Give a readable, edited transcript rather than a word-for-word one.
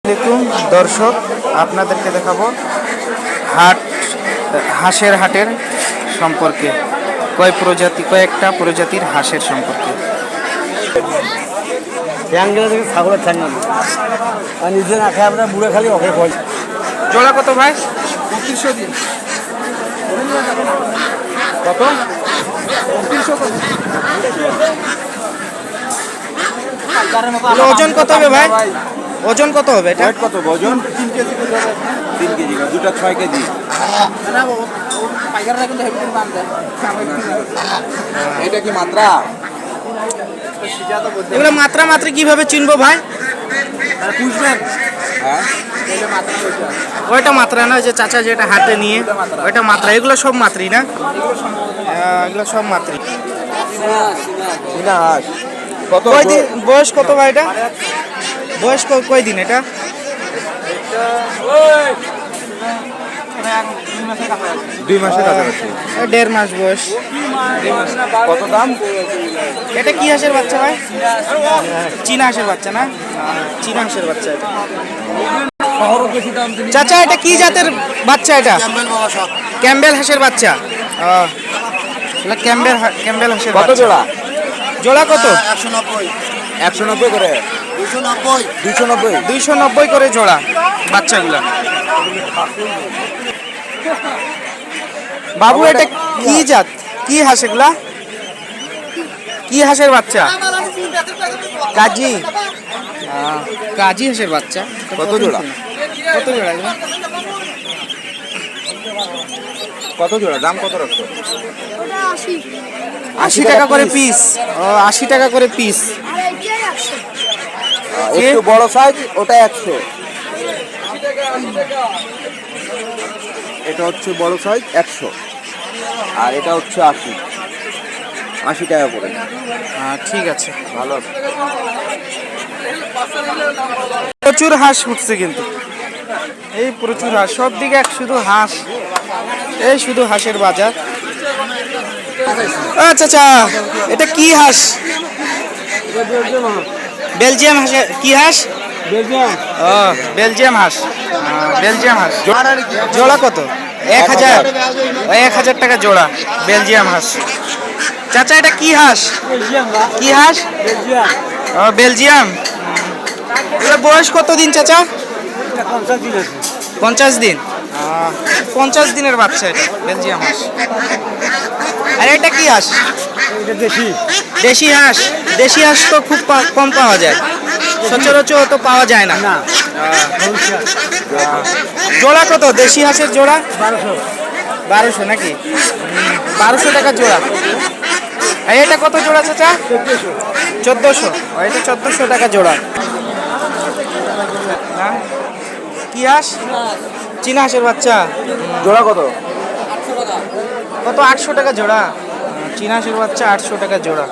দেখুন দর্শক, আপনাদেরকে দেখাবো হাঁসের হাটের সম্পর্কে, কয়েকটা প্রজাতির হাঁসের সম্পর্কে। ছাগলের ঠ্যাং আর নিজে না খেয়ে আপনার বুড়ে খালি অফে ফল। জোড়া কত ভাই? 2500 দিন। কত? 2500। ওজন কত হবে ভাই? ওজন কত হবে এটা? কত ওজন? 3 কেজি। 3 কেজি না, দুটো 6 কেজি। এটা কি মাত্রা? এগুলো মাত্রা কিভাবে চিনবো ভাই? বুঝবেন? হ্যাঁ, ওইটা মাত্রা না, যে চাচা যেটা হাতে নিয়ে ওইটা মাত্রা। এগুলো সব মাত্রই না? এগুলো সব মাত্রই। কত কয়দিন বয়স কত ভাই এটা? বয়স কয়দিন এটা? 2 মাসের কাছাকাছি। 1.5 মাস বয়স। কত দাম? এটা কি হাঁসের বাচ্চা ভাই? চীনা হাঁসের বাচ্চা না? চীনা হাঁসের বাচ্চা এটা। চাচা এটা কি জাতের বাচ্চা এটা? ক্যাম্বেল হাঁসের বাচ্চা। ক্যাম্বেল হাঁসের কত বাচ্চা। জোড়া? জোড়া কত? 190 করে। 290 করে জোড়া বাচ্চাগুলা। বাবু এটা কি জাত, কি হাঁস এগুলা? কি হাঁসের বাচ্চা? কাজী হাঁসের বাচ্চা। কত জোড়া? কত জোড়া এগুলো? কত জোড়া? দাম কত রাখছো? 80 টাকা করে পিস। 80 টাকা করে পিস। একটু বড় সাইজ ওটা 100। এটা হচ্ছে বড় সাইজ 100, আর এটা হচ্ছে 80 টাকা করে। ঠিক আছে। ভালো। প্রচুর হাঁস উঠছে কিন্তু, এই প্রচুর হাঁস, সব দিকে শুধু হাঁস, এই শুধু হাঁসের বাজার। আচ্ছা আচ্ছা, এটা কি হাঁস? বেলজিয়াম হাঁস। কি হাঁস? বেলজিয়াম হাঁস। বেলজিয়াম হাঁস। জোড়া কত? 1000 টাকা জোড়া বেলজিয়াম হাঁস। চাচা এটা কি হাঁস? কি হাঁস? বেলজিয়াম। এর বয়স কত দিন চাচা? 50 দিন। 50 দিনের বাচ্চা এটা, বেলজিয়াম হাঁস। আর এটা কি হাঁস? দেশি হাঁস। দেশি হাঁস তো খুব কম পাওয়া যায়, সচরাচর তো পাওয়া যায় না। জোড়া কত দেশি হাঁসের জোড়া? 1200 নাকি? 1200 টাকা জোড়া। আর এটা কত জোড়া চাচা? 1400। এটা 1400 টাকা জোড়া। কি হাঁস? চীনা হাঁসের বাচ্চা। জোড়া কত? কত? 800 টাকা জোড়া। চীনা হাঁসের বাচ্চা 800 টাকা জোড়া।